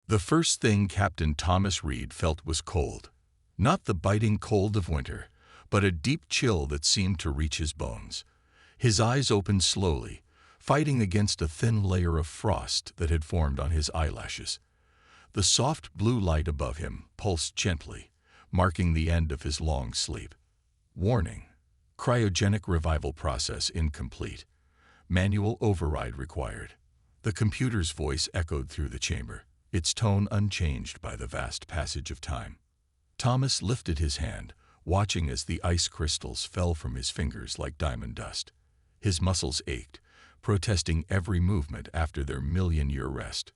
The first thing Captain Thomas Reed felt was cold. Not the biting cold of winter, but a deep chill that seemed to reach his bones. His eyes opened slowly, fighting against a thin layer of frost that had formed on his eyelashes. The soft blue light above him pulsed gently, marking the end of his long sleep. Warning: cryogenic revival process incomplete. Manual override required. The computer's voice echoed through the chamber, its tone unchanged by the vast passage of time. Thomas lifted his hand, watching as the ice crystals fell from his fingers like diamond dust. His muscles ached, protesting every movement after their million-year rest.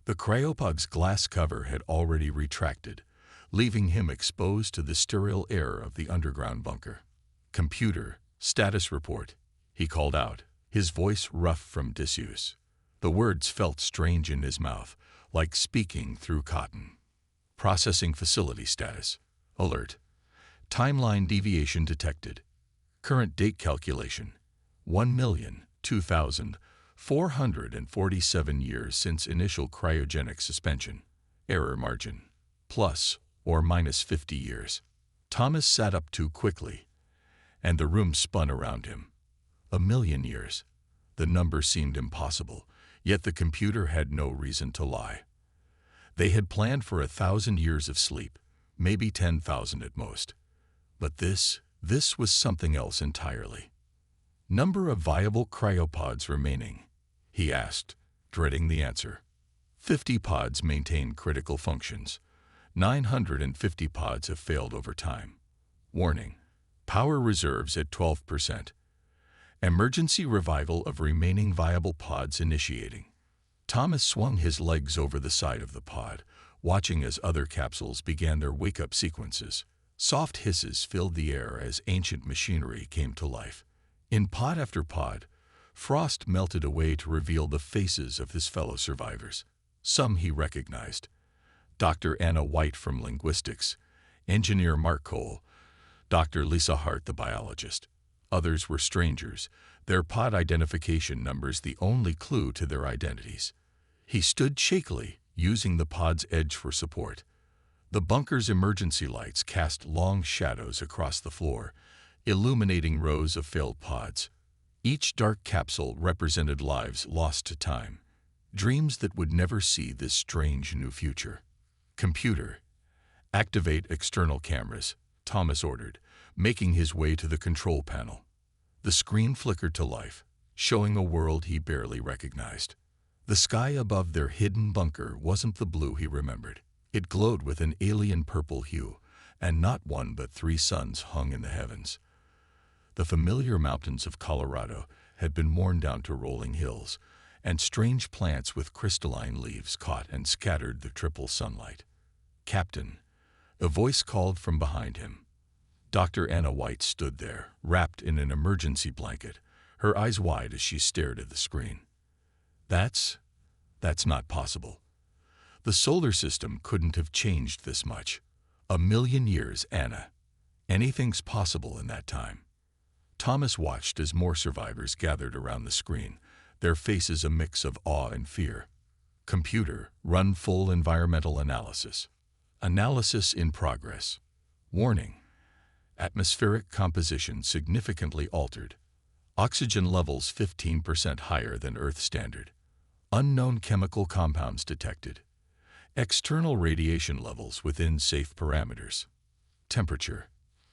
The cryopod's glass cover had already retracted, leaving him exposed to the sterile air of the underground bunker. "Computer, status report," he called out, his voice rough from disuse. The words felt strange in his mouth, like speaking through cotton. "Processing facility status. Alert. Timeline deviation detected. Current date calculation: 1,002,447 years since initial cryogenic suspension. Error margin: plus or minus 50 years. Thomas sat up too quickly, and the room spun around him. 1,000,000 years. The number seemed impossible, yet the computer had no reason to lie. They had planned for 1,000 years of sleep, maybe 10,000 at most. But this was something else entirely. "Number of viable cryopods remaining?" he asked, dreading the answer. 50 pods maintain critical functions. 950 pods have failed over time. Warning: power reserves at 12%. Emergency revival of remaining viable pods initiating. Thomas swung his legs over the side of the pod, watching as other capsules began their wake-up sequences. Soft hisses filled the air as ancient machinery came to life. In pod after pod, frost melted away to reveal the faces of his fellow survivors. Some he recognized: Dr. Anna White from linguistics, Engineer Mark Cole, Dr. Lisa Hart the biologist. Others were strangers, their pod identification numbers the only clue to their identities. He stood shakily, using the pod's edge for support. The bunker's emergency lights cast long shadows across the floor, illuminating rows of failed pods. Each dark capsule represented lives lost to time, dreams that would never see this strange new future. "Computer, activate external cameras," Thomas ordered, making his way to the control panel. The screen flickered to life, showing a world he barely recognized. The sky above their hidden bunker wasn't the blue he remembered. It glowed with an alien purple hue, and not one but 3 suns hung in the heavens. The familiar mountains of Colorado had been worn down to rolling hills, and strange plants with crystalline leaves caught and scattered the triple sunlight. "Captain," a voice called from behind him. Dr. Anna White stood there, wrapped in an emergency blanket, her eyes wide as she stared at the screen. That's not possible. The solar system couldn't have changed this much. 1,000,000 years, Anna. Anything's possible in that time. Thomas watched as more survivors gathered around the screen, their faces a mix of awe and fear. "Computer, run full environmental analysis. Analysis in progress. Warning: atmospheric composition significantly altered. Oxygen levels 15% higher than Earth standard. Unknown chemical compounds detected. External radiation levels within safe parameters. Temperature: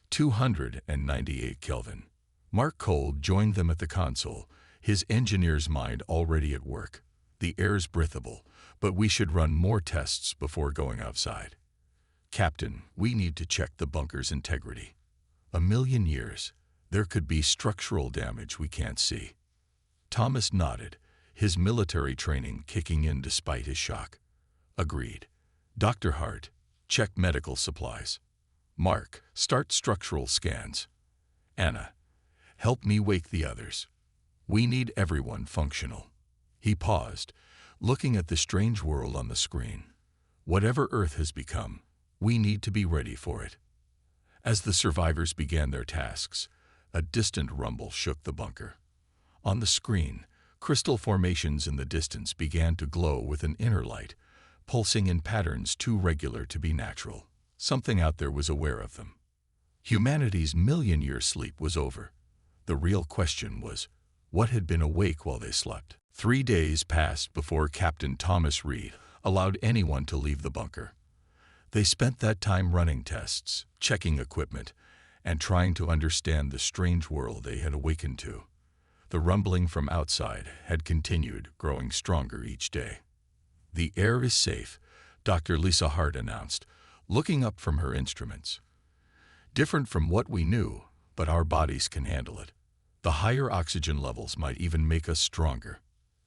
298 Kelvin. Mark Cole joined them at the console, his engineer's mind already at work. "The air's breathable, but we should run more tests before going outside. Captain, we need to check the bunker's integrity. 1,000,000 years. There could be structural damage we can't see." Thomas nodded, his military training kicking in despite his shock. "Agreed. Dr. Hart, check medical supplies. Mark, start structural scans. Anna, help me wake the others. We need everyone functional." He paused, looking at the strange world on the screen. "Whatever Earth has become, we need to be ready for it." As the survivors began their tasks, a distant rumble shook the bunker. On the screen, crystal formations in the distance began to glow with an inner light, pulsing in patterns too regular to be natural. Something out there was aware of them. Humanity's million-year sleep was over. The real question was, what had been awake while they slept? 3 days passed before Captain Thomas Reed allowed anyone to leave the bunker. They spent that time running tests, checking equipment, and trying to understand the strange world they had awakened to. The rumbling from outside had continued, growing stronger each day. "The air is safe," Dr. Lisa Hart announced, looking up from her instruments. "Different from what we knew, but our bodies can handle it. The higher oxygen levels might even make us stronger."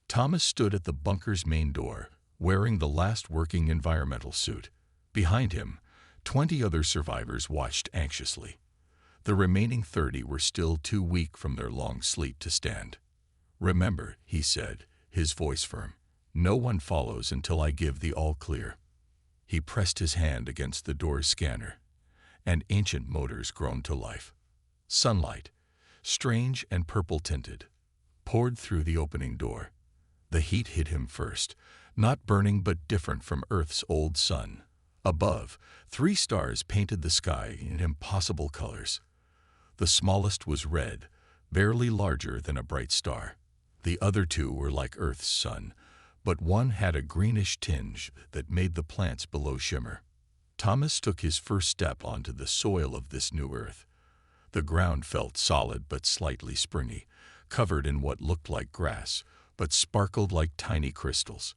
Thomas stood at the bunker's main door, wearing the last working environmental suit. Behind him, 20 other survivors watched anxiously. The remaining 30 were still too weak from their long sleep to stand. "Remember," he said, his voice firm, "no one follows until I give the all-clear." He pressed his hand against the door's scanner, and ancient motors groaned to life. Sunlight, strange and purple-tinted, poured through the opening door. The heat hit him first, not burning but different from Earth's old sun. Above, 3 stars painted the sky in impossible colors. The smallest was red, barely larger than a bright star. The other 2 were like Earth's sun, but one had a greenish tinge that made the plants below shimmer. Thomas took his first step onto the soil of this new Earth. The ground felt solid but slightly springy, covered in what looked like grass, but sparkled like tiny crystals.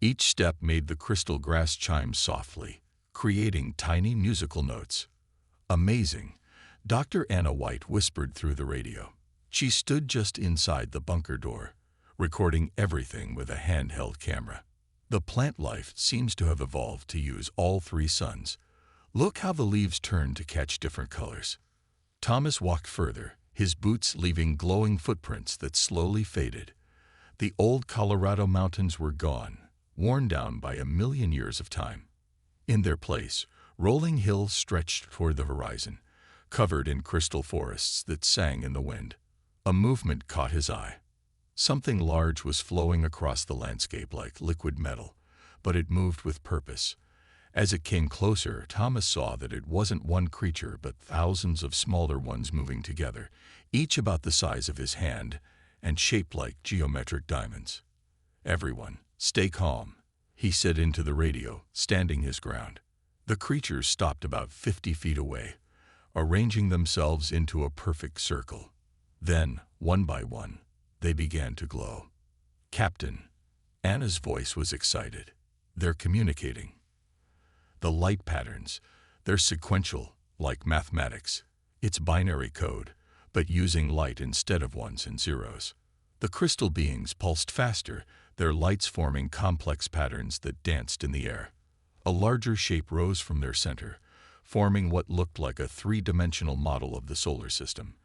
Each step made the crystal grass chime softly, creating tiny musical notes. "Amazing," Dr. Anna White whispered through the radio. She stood just inside the bunker door, recording everything with a handheld camera. "The plant life seems to have evolved to use all 3 suns. Look how the leaves turn to catch different colors." Thomas walked further, his boots leaving glowing footprints that slowly faded. The old Colorado mountains were gone, worn down by 1,000,000 years of time. In their place, rolling hills stretched toward the horizon, covered in crystal forests that sang in the wind. A movement caught his eye. Something large was flowing across the landscape like liquid metal, but it moved with purpose. As it came closer, Thomas saw that it wasn't one creature but thousands of smaller ones moving together, each about the size of his hand and shaped like geometric diamonds. "Everyone, stay calm," he said into the radio, standing his ground. The creatures stopped about 50 feet away, arranging themselves into a perfect circle. Then, one by one, they began to glow. "Captain," Anna's voice was excited, "they're communicating. The light patterns, they're sequential, like mathematics. It's binary code, but using light instead of ones and zeros." The crystal beings pulsed faster, their lights forming complex patterns that danced in the air. A larger shape rose from their center, forming what looked like a 3-dimensional model of the solar system,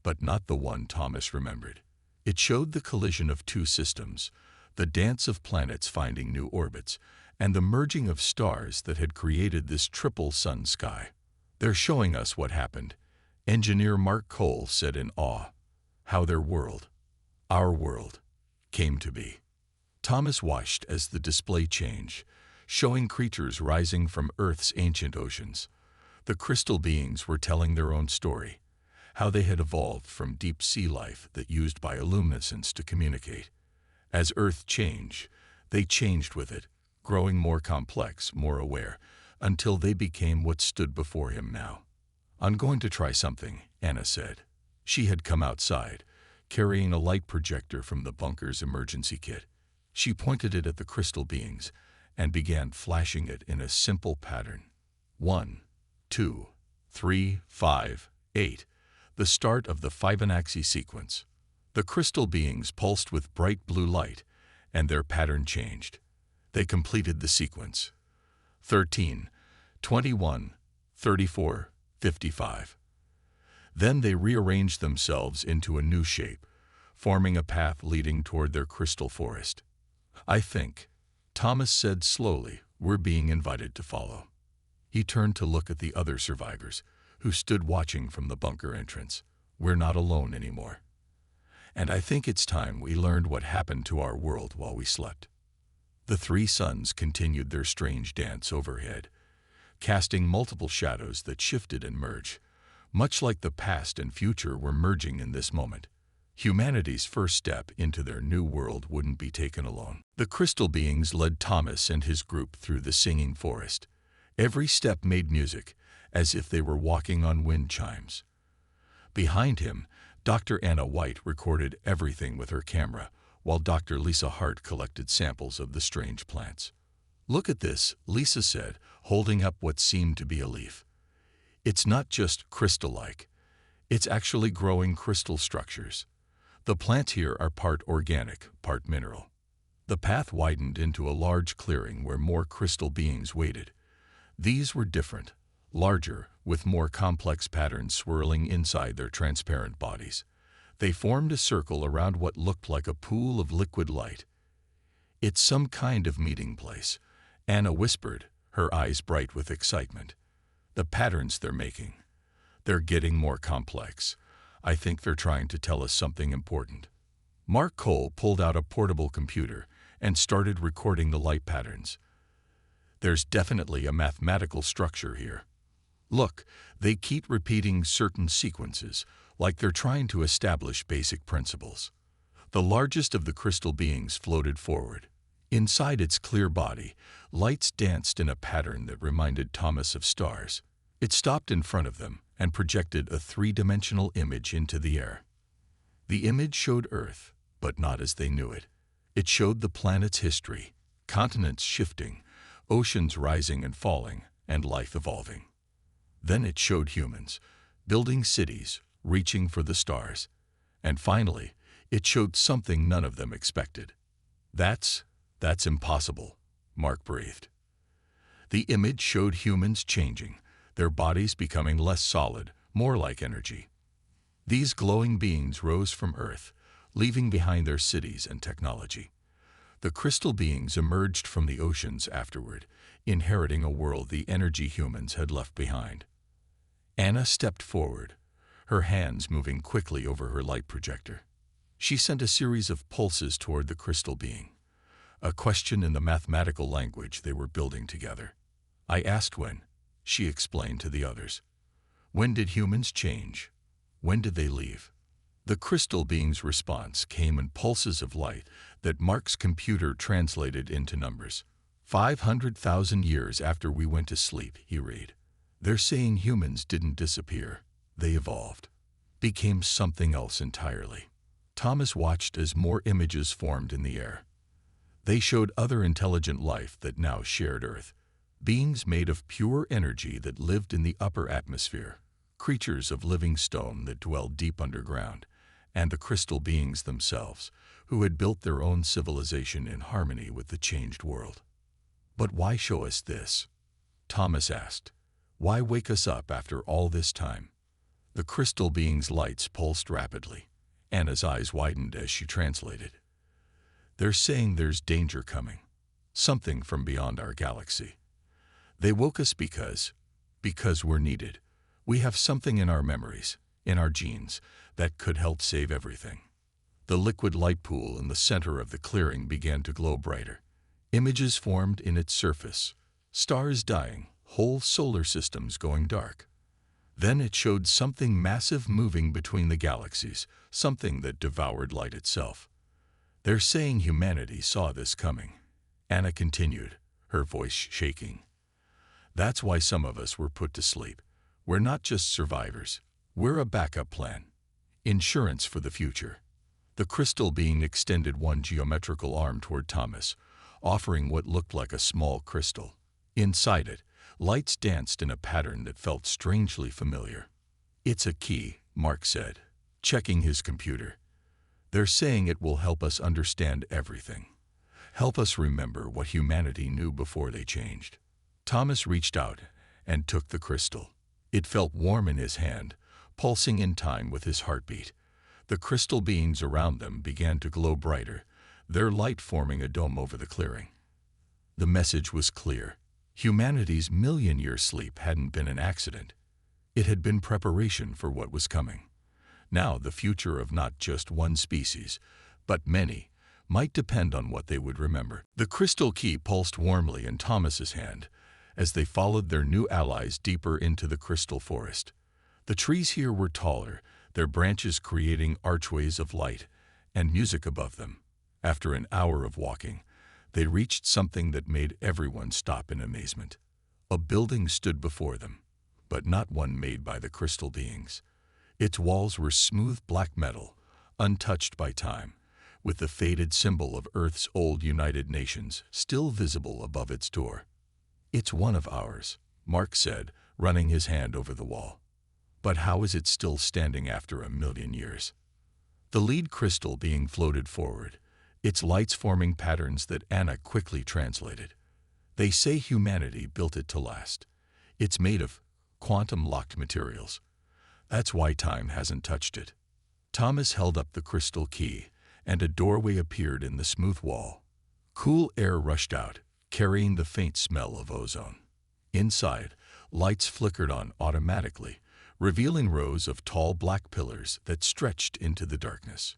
but not the one Thomas remembered. It showed the collision of 2 systems, the dance of planets finding new orbits, and the merging of stars that had created this triple sun sky. "They're showing us what happened," engineer Mark Cole said in awe. "How their world, our world, came to be." Thomas watched as the display changed, showing creatures rising from Earth's ancient oceans. The crystal beings were telling their own story, how they had evolved from deep sea life that used bioluminescence to communicate. As Earth changed, they changed with it, growing more complex, more aware, until they became what stood before him now. "I'm going to try something," Anna said. She had come outside, carrying a light projector from the bunker's emergency kit. She pointed it at the crystal beings and began flashing it in a simple pattern. 1, 2, 3, 5, 8, the start of the Fibonacci sequence. The crystal beings pulsed with bright blue light, and their pattern changed. They completed the sequence. 13, 21, 34, 55. Then they rearranged themselves into a new shape, forming a path leading toward their crystal forest. "I think," Thomas said slowly, "we're being invited to follow." He turned to look at the other survivors, who stood watching from the bunker entrance. "We're not alone anymore. And I think it's time we learned what happened to our world while we slept." The three suns continued their strange dance overhead, casting multiple shadows that shifted and merged, much like the past and future were merging in this moment. Humanity's first step into their new world wouldn't be taken alone. The crystal beings led Thomas and his group through the singing forest. Every step made music, as if they were walking on wind chimes. Behind him, Dr. Anna White recorded everything with her camera, while Dr. Lisa Hart collected samples of the strange plants. "Look at this," Lisa said, holding up what seemed to be a leaf. "It's not just crystal-like. It's actually growing crystal structures. The plants here are part organic, part mineral." The path widened into a large clearing where more crystal beings waited. These were different, larger, with more complex patterns swirling inside their transparent bodies. They formed a circle around what looked like a pool of liquid light. "It's some kind of meeting place," Anna whispered, her eyes bright with excitement. "The patterns they're making. They're getting more complex. I think they're trying to tell us something important." Mark Cole pulled out a portable computer and started recording the light patterns. "There's definitely a mathematical structure here. Look, they keep repeating certain sequences, like they're trying to establish basic principles." The largest of the crystal beings floated forward. Inside its clear body, lights danced in a pattern that reminded Thomas of stars. It stopped in front of them and projected a three-dimensional image into the air. The image showed Earth, but not as they knew it. It showed the planet's history, continents shifting, oceans rising and falling, and life evolving. Then it showed humans, building cities, reaching for the stars. And finally, it showed something none of them expected. That's impossible," Mark breathed. The image showed humans changing, their bodies becoming less solid, more like energy. These glowing beings rose from Earth, leaving behind their cities and technology. The crystal beings emerged from the oceans afterward, inheriting a world the energy humans had left behind. Anna stepped forward, her hands moving quickly over her light projector. She sent a series of pulses toward the crystal being, a question in the mathematical language they were building together. "I asked when," she explained to the others. "When did humans change? When did they leave?" The crystal being's response came in pulses of light that Mark's computer translated into numbers. 500,000 years after we went to sleep," he read. "They're saying humans didn't disappear. They evolved, became something else entirely." Thomas watched as more images formed in the air. They showed other intelligent life that now shared Earth, beings made of pure energy that lived in the upper atmosphere, creatures of living stone that dwelled deep underground, and the crystal beings themselves, who had built their own civilization in harmony with the changed world. "But why show us this?" Thomas asked. "Why wake us up after all this time?" The crystal being's lights pulsed rapidly. Anna's eyes widened as she translated. "They're saying there's danger coming, something from beyond our galaxy. They woke us because we're needed. We have something in our memories, in our genes, that could help save everything." The liquid light pool in the center of the clearing began to glow brighter. Images formed in its surface, stars dying, whole solar systems going dark. Then it showed something massive moving between the galaxies, something that devoured light itself. "They're saying humanity saw this coming," Anna continued, her voice shaking. "That's why some of us were put to sleep. We're not just survivors. We're a backup plan. Insurance for the future." The crystal being extended one geometrical arm toward Thomas, offering what looked like a small crystal. Inside it, lights danced in a pattern that felt strangely familiar. "It's a key," Mark said, checking his computer. "They're saying it will help us understand everything. Help us remember what humanity knew before they changed." Thomas reached out and took the crystal. It felt warm in his hand, pulsing in time with his heartbeat. The crystal beings around them began to glow brighter, their light forming a dome over the clearing. The message was clear. Humanity's million-year sleep hadn't been an accident. It had been preparation for what was coming. Now the future of not just one species, but many, might depend on what they would remember. The crystal key pulsed warmly in Thomas's hand as they followed their new allies deeper into the crystal forest. The trees here were taller, their branches creating archways of light and music above them. After an hour of walking, they reached something that made everyone stop in amazement. A building stood before them, but not one made by the crystal beings. Its walls were smooth black metal, untouched by time, with the faded symbol of Earth's old United Nations still visible above its door. "It's one of ours," Mark said, running his hand over the wall. "But how is it still standing after 1,000,000 years?" The lead crystal being floated forward, its lights forming patterns that Anna quickly translated. "They say humanity built it to last. It's made of quantum-locked materials. That's why time hasn't touched it." Thomas held up the crystal key, and a doorway appeared in the smooth wall. Cool air rushed out, carrying the faint smell of ozone. Inside, lights flickered on automatically, revealing rows of tall black pillars that stretched into the darkness.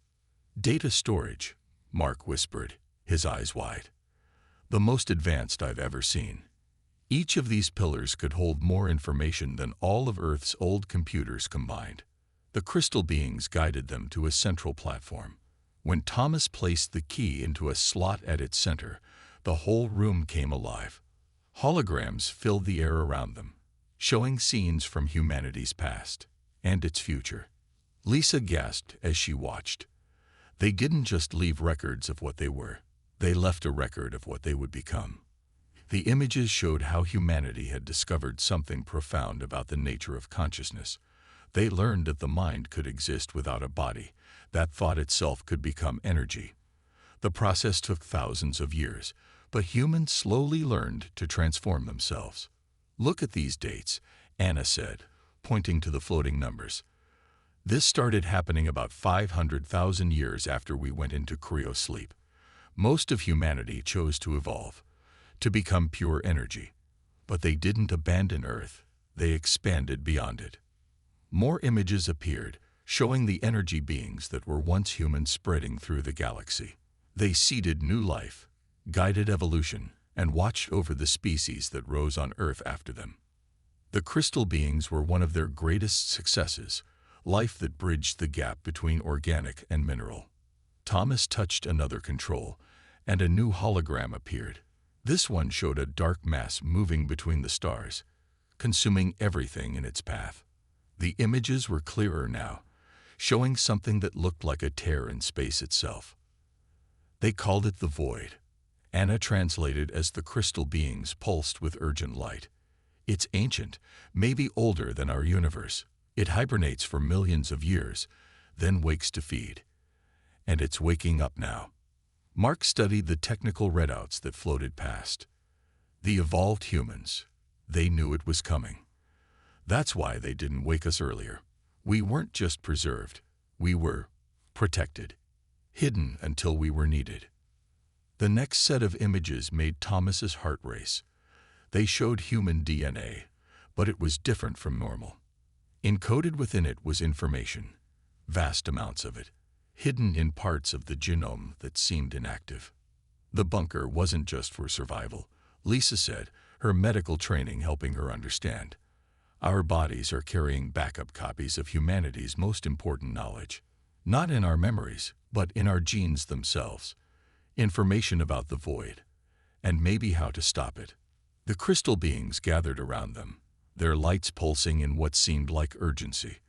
"Data storage," Mark whispered, his eyes wide. "The most advanced I've ever seen. Each of these pillars could hold more information than all of Earth's old computers combined." The crystal beings guided them to a central platform. When Thomas placed the key into a slot at its center, the whole room came alive. Holograms filled the air around them, showing scenes from humanity's past and its future. Lisa gasped as she watched. They didn't just leave records of what they were. They left a record of what they would become. The images showed how humanity had discovered something profound about the nature of consciousness. They learned that the mind could exist without a body, that thought itself could become energy. The process took thousands of years, but humans slowly learned to transform themselves. "Look at these dates," Anna said, pointing to the floating numbers. "This started happening about 500,000 years after we went into cryo sleep. Most of humanity chose to evolve, to become pure energy. But they didn't abandon Earth, they expanded beyond it." More images appeared, showing the energy beings that were once humans spreading through the galaxy. They seeded new life, guided evolution, and watched over the species that rose on Earth after them. The crystal beings were one of their greatest successes, life that bridged the gap between organic and mineral. Thomas touched another control, and a new hologram appeared. This one showed a dark mass moving between the stars, consuming everything in its path. The images were clearer now, showing something that looked like a tear in space itself. They called it the Void. Anna translated as the crystal beings pulsed with urgent light. "It's ancient, maybe older than our universe. It hibernates for millions of years, then wakes to feed. And it's waking up now." Mark studied the technical readouts that floated past. The evolved humans. They knew it was coming. That's why they didn't wake us earlier. We weren't just preserved. We were protected, hidden until we were needed. The next set of images made Thomas's heart race. They showed human DNA, but it was different from normal. Encoded within it was information, vast amounts of it, hidden in parts of the genome that seemed inactive. The bunker wasn't just for survival, Lisa said, her medical training helping her understand. Our bodies are carrying backup copies of humanity's most important knowledge. Not in our memories, but in our genes themselves. Information about the void, and maybe how to stop it. The crystal beings gathered around them, their lights pulsing in what seemed like urgency.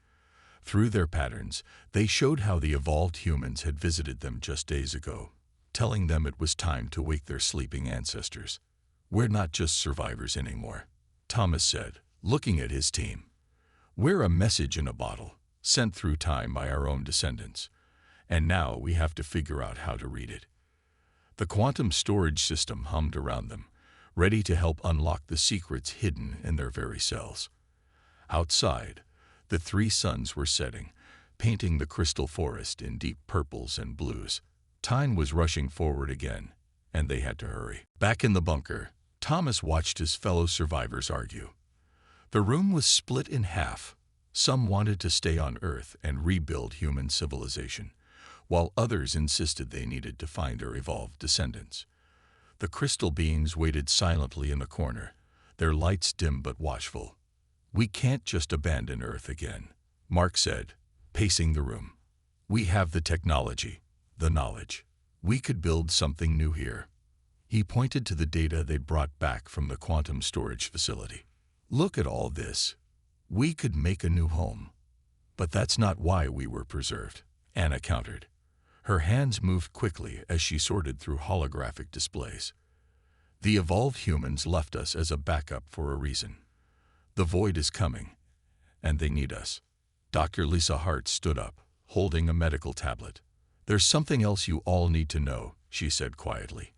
Through their patterns, they showed how the evolved humans had visited them just days ago, telling them it was time to wake their sleeping ancestors. "We're not just survivors anymore," Thomas said, looking at his team. "We're a message in a bottle, sent through time by our own descendants. And now we have to figure out how to read it." The quantum storage system hummed around them, ready to help unlock the secrets hidden in their very cells. Outside, the three suns were setting, painting the crystal forest in deep purples and blues. Time was rushing forward again, and they had to hurry. Back in the bunker, Thomas watched his fellow survivors argue. The room was split in half. Some wanted to stay on Earth and rebuild human civilization, while others insisted they needed to find their evolved descendants. The crystal beings waited silently in the corner, their lights dim but watchful. "We can't just abandon Earth again," Mark said, pacing the room. "We have the technology, the knowledge. We could build something new here." He pointed to the data they'd brought back from the quantum storage facility. "Look at all this. We could make a new home." "But that's not why we were preserved," Anna countered. Her hands moved quickly as she sorted through holographic displays. "The evolved humans left us as a backup for a reason. The void is coming, and they need us." Dr. Lisa Hart stood up, holding a medical tablet. "There's something else you all need to know," she said quietly.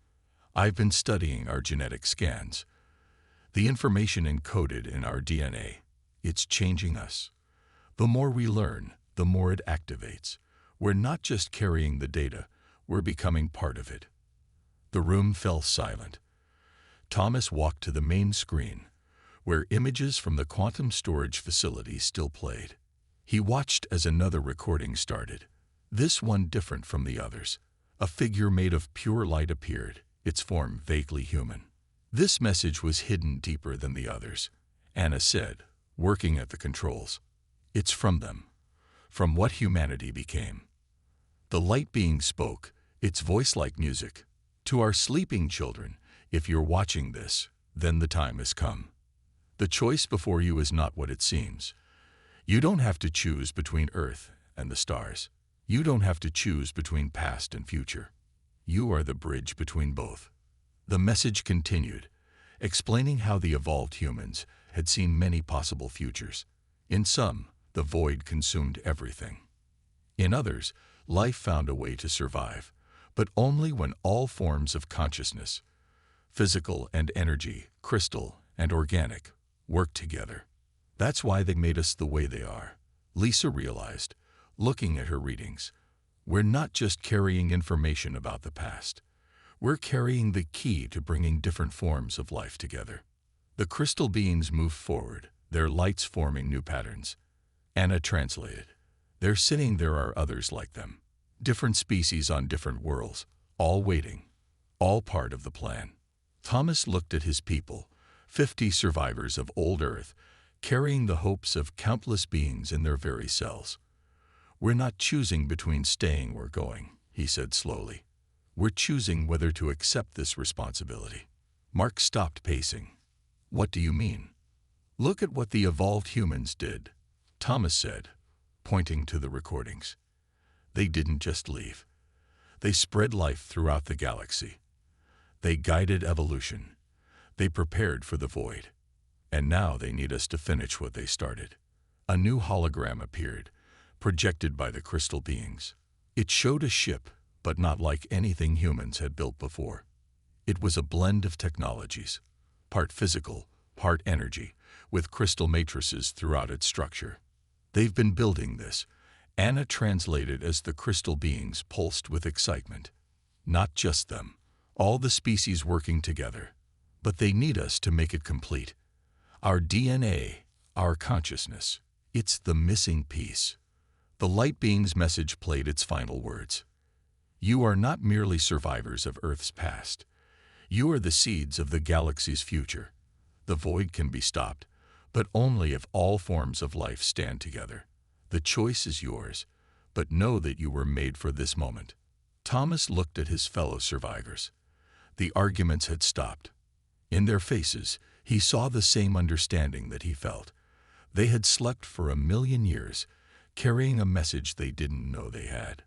"I've been studying our genetic scans. The information encoded in our DNA, it's changing us. The more we learn, the more it activates. We're not just carrying the data, we're becoming part of it." The room fell silent. Thomas walked to the main screen, where images from the quantum storage facility still played. He watched as another recording started, this one different from the others. A figure made of pure light appeared, its form vaguely human. "This message was hidden deeper than the others," Anna said, working at the controls. "It's from them, from what humanity became." The light being spoke, its voice like music. "To our sleeping children, if you're watching this, then the time has come. The choice before you is not what it seems. You don't have to choose between Earth and the stars. You don't have to choose between past and future. You are the bridge between both." The message continued, explaining how the evolved humans had seen many possible futures. In some, the void consumed everything. In others, life found a way to survive, but only when all forms of consciousness, physical and energy, crystal and organic, worked together. That's why they made us the way they are, Lisa realized, looking at her readings. We're not just carrying information about the past. We're carrying the key to bringing different forms of life together. The crystal beings moved forward, their lights forming new patterns. Anna translated. "They're sitting there are others like them. Different species on different worlds, all waiting, all part of the plan." Thomas looked at his people, 50 survivors of old Earth, carrying the hopes of countless beings in their very cells. "We're not choosing between staying or going," he said slowly. "We're choosing whether to accept this responsibility." Mark stopped pacing. "What do you mean?" "Look at what the evolved humans did," Thomas said, pointing to the recordings. "They didn't just leave. They spread life throughout the galaxy. They guided evolution. They prepared for the void. And now they need us to finish what they started." A new hologram appeared, projected by the crystal beings. It showed a ship, but not like anything humans had built before. It was a blend of technologies, part physical, part energy, with crystal matrices throughout its structure. "They've been building this," Anna translated as the crystal beings pulsed with excitement. "Not just them, all the species working together. But they need us to make it complete. Our DNA, our consciousness, it's the missing piece." The light being's message played its final words. "You are not merely survivors of Earth's past. You are the seeds of the galaxy's future. The void can be stopped, but only if all forms of life stand together. The choice is yours, but know that you were made for this moment." Thomas looked at his fellow survivors. The arguments had stopped. In their faces, he saw the same understanding that he felt. They had slept for 1,000,000 years, carrying a message they didn't know they had.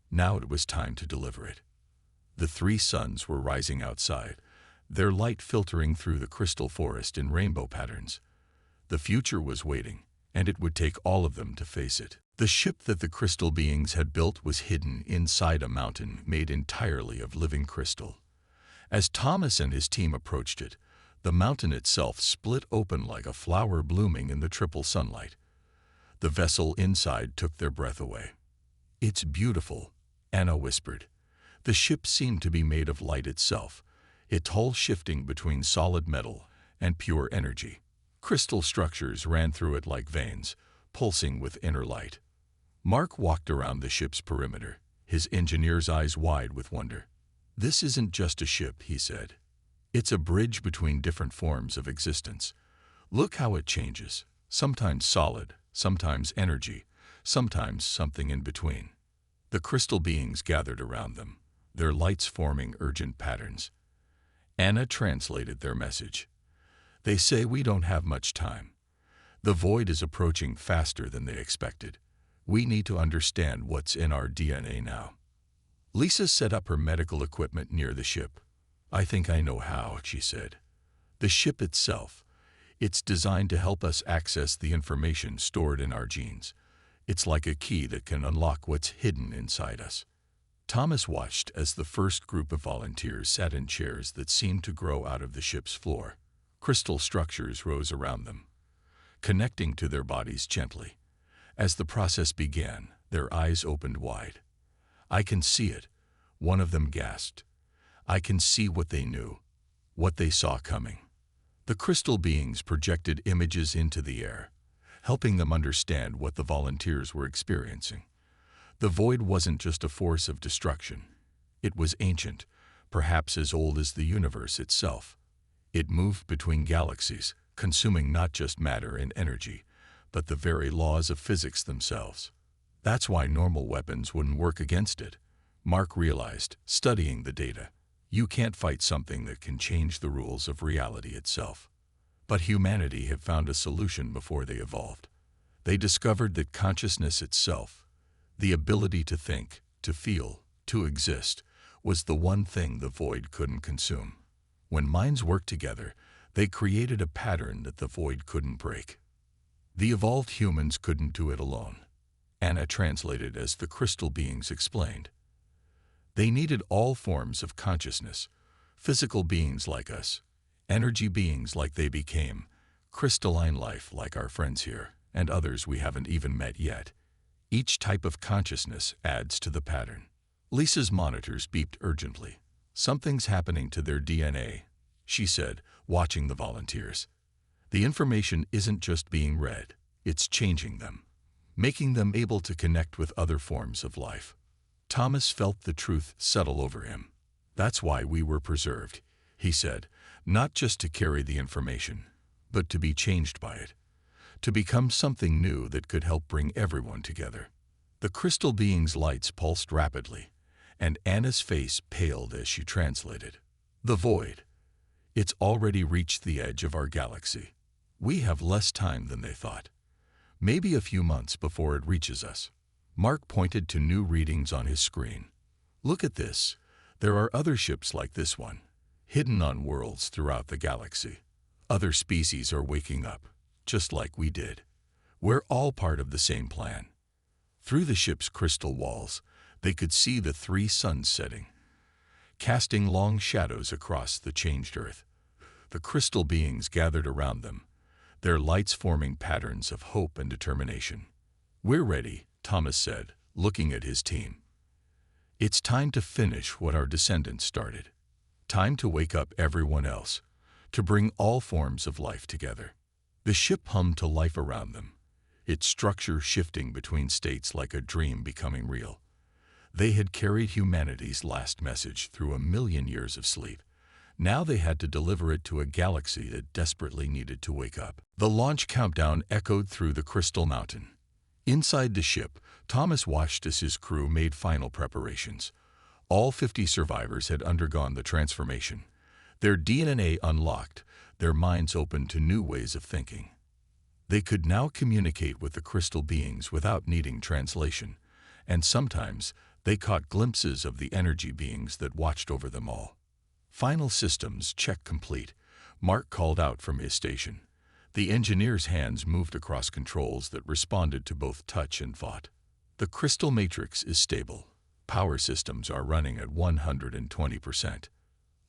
Now it was time to deliver it. The 3 suns were rising outside, their light filtering through the crystal forest in rainbow patterns. The future was waiting, and it would take all of them to face it. The ship that the crystal beings had built was hidden inside a mountain made entirely of living crystal. As Thomas and his team approached it, the mountain itself split open like a flower blooming in the triple sunlight. The vessel inside took their breath away. "It's beautiful," Anna whispered. The ship seemed to be made of light itself, its hull shifting between solid metal and pure energy. Crystal structures ran through it like veins, pulsing with inner light. Mark walked around the ship's perimeter, his engineer's eyes wide with wonder. "This isn't just a ship," he said. "It's a bridge between different forms of existence. Look how it changes, sometimes solid, sometimes energy, sometimes something in between." The crystal beings gathered around them, their lights forming urgent patterns. Anna translated their message. "They say we don't have much time. The void is approaching faster than they expected. We need to understand what's in our DNA now." Lisa set up her medical equipment near the ship. "I think I know how," she said. "The ship itself, it's designed to help us access the information stored in our genes. It's like a key that can unlock what's hidden inside us." Thomas watched as the first group of volunteers sat in chairs that seemed to grow out of the ship's floor. Crystal structures rose around them, connecting to their bodies gently. As the process began, their eyes opened wide. "I can see it," one of them gasped. "I can see what they knew, what they saw coming." The crystal beings projected images into the air, helping them understand what the volunteers were experiencing. The void wasn't just a force of destruction. It was ancient, perhaps as old as the universe itself. It moved between galaxies, consuming not just matter and energy, but the very laws of physics themselves. That's why normal weapons wouldn't work against it, Mark realized, studying the data. You can't fight something that can change the rules of reality itself. But humanity had found a solution before they evolved. They discovered that consciousness itself, the ability to think, to feel, to exist, was the one thing the void couldn't consume. When minds worked together, they created a pattern that the void couldn't break. The evolved humans couldn't do it alone. Anna translated as the crystal beings explained. They needed all forms of consciousness, physical beings like us, energy beings like they became, crystalline life like our friends here, and others we haven't even met yet. Each type of consciousness adds to the pattern. Lisa's monitors beeped urgently. "Something's happening to their DNA," she said, watching the volunteers. "The information isn't just being read, it's changing them, making them able to connect with other forms of life." Thomas felt the truth settle over him. "That's why we were preserved," he said, "not just to carry the information, but to be changed by it, to become something new that could help bring everyone together." The crystal being's lights pulsed rapidly, and Anna's face paled as she translated. "The void. It's already reached the edge of our galaxy. We have less time than they thought. Maybe a few months before it reaches us." Mark pointed to new readings on his screen. "Look at this. There are other ships like this one, hidden on worlds throughout the galaxy. Other species are waking up, just like we did. We're all part of the same plan." Through the ship's crystal walls, they could see the 3 suns setting, casting long shadows across the changed Earth. The crystal beings gathered around them, their lights forming patterns of hope and determination. "We're ready," Thomas said, looking at his team. "It's time to finish what our descendants started. Time to wake up everyone else, to bring all forms of life together." The ship hummed to life around them, its structure shifting between states like a dream becoming real. They had carried humanity's last message through 1,000,000 years of sleep. Now they had to deliver it to a galaxy that desperately needed to wake up. The launch countdown echoed through the Crystal Mountain. Inside the ship, Thomas watched as his crew made final preparations. All 50 survivors had undergone the transformation. Their DNA unlocked, their minds opened to new ways of thinking. They could now communicate with the crystal beings without needing translation, and sometimes they caught glimpses of the energy beings that watched over them all. "Final systems check complete," Mark called out from his station. The engineer's hands moved across controls that responded to both touch and thought. "The crystal matrix is stable. Power systems are running at 120%.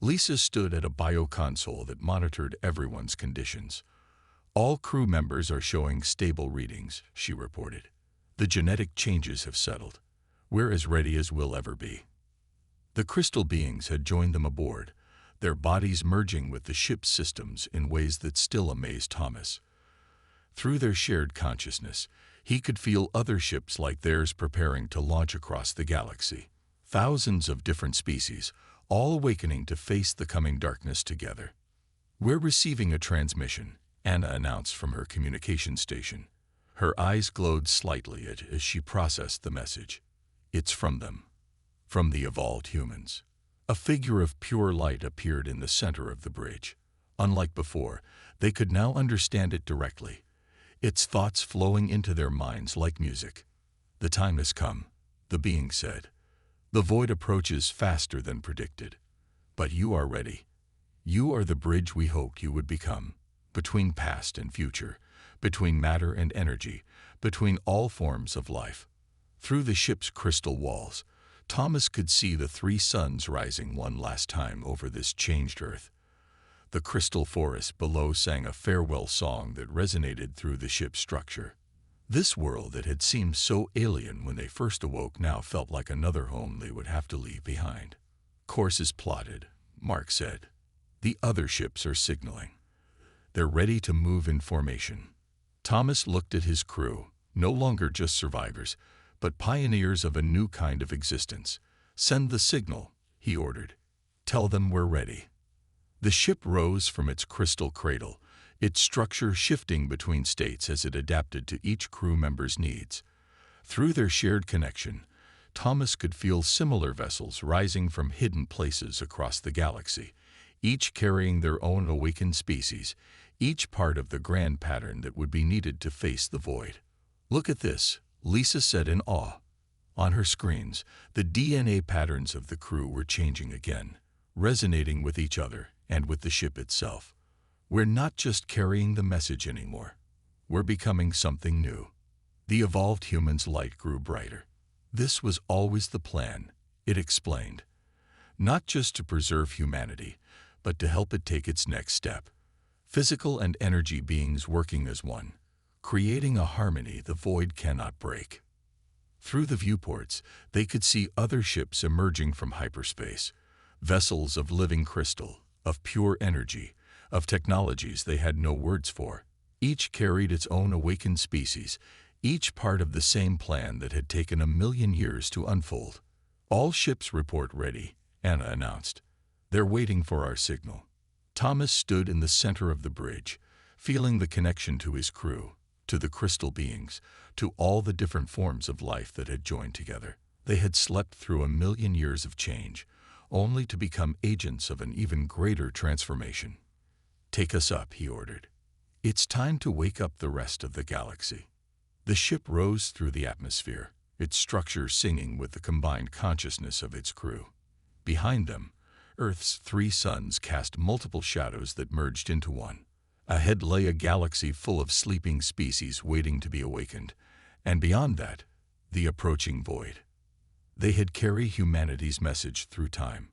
Lisa stood at a bio-console that monitored everyone's conditions. "All crew members are showing stable readings," she reported. "The genetic changes have settled. We're as ready as we'll ever be." The crystal beings had joined them aboard, their bodies merging with the ship's systems in ways that still amazed Thomas. Through their shared consciousness, he could feel other ships like theirs preparing to launch across the galaxy. thousands of different species, all awakening to face the coming darkness together. "We're receiving a transmission," Anna announced from her communication station. Her eyes glowed slightly as she processed the message. "It's from them. From the evolved humans." A figure of pure light appeared in the center of the bridge. Unlike before, they could now understand it directly, its thoughts flowing into their minds like music. "The time has come," the being said. "The void approaches faster than predicted. But you are ready. You are the bridge we hoped you would become, between past and future, between matter and energy, between all forms of life." Through the ship's crystal walls, Thomas could see the three suns rising one last time over this changed Earth. The crystal forest below sang a farewell song that resonated through the ship's structure. This world that had seemed so alien when they first awoke now felt like another home they would have to leave behind. "Course is plotted," Mark said. "The other ships are signaling. They're ready to move in formation." Thomas looked at his crew, no longer just survivors, but pioneers of a new kind of existence. "Send the signal," he ordered. "Tell them we're ready." The ship rose from its crystal cradle, its structure shifting between states as it adapted to each crew member's needs. Through their shared connection, Thomas could feel similar vessels rising from hidden places across the galaxy, each carrying their own awakened species, each part of the grand pattern that would be needed to face the void. "Look at this," Lisa said in awe. On her screens, the DNA patterns of the crew were changing again, resonating with each other and with the ship itself. "We're not just carrying the message anymore. We're becoming something new." The evolved human's light grew brighter. "This was always the plan," it explained. "Not just to preserve humanity, but to help it take its next step. Physical and energy beings working as one, creating a harmony the void cannot break." Through the viewports, they could see other ships emerging from hyperspace, vessels of living crystal, of pure energy, of technologies they had no words for. Each carried its own awakened species, each part of the same plan that had taken 1,000,000 years to unfold. "All ships report ready," Anna announced. "They're waiting for our signal." Thomas stood in the center of the bridge, feeling the connection to his crew, to the crystal beings, to all the different forms of life that had joined together. They had slept through 1,000,000 years of change, only to become agents of an even greater transformation. "Take us up," he ordered. "It's time to wake up the rest of the galaxy." The ship rose through the atmosphere, its structure singing with the combined consciousness of its crew. Behind them, Earth's three suns cast multiple shadows that merged into one. Ahead lay a galaxy full of sleeping species waiting to be awakened, and beyond that, the approaching void. They had carried humanity's message through time.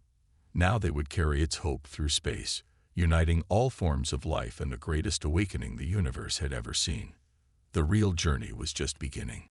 Now they would carry its hope through space, uniting all forms of life in the greatest awakening the universe had ever seen. The real journey was just beginning.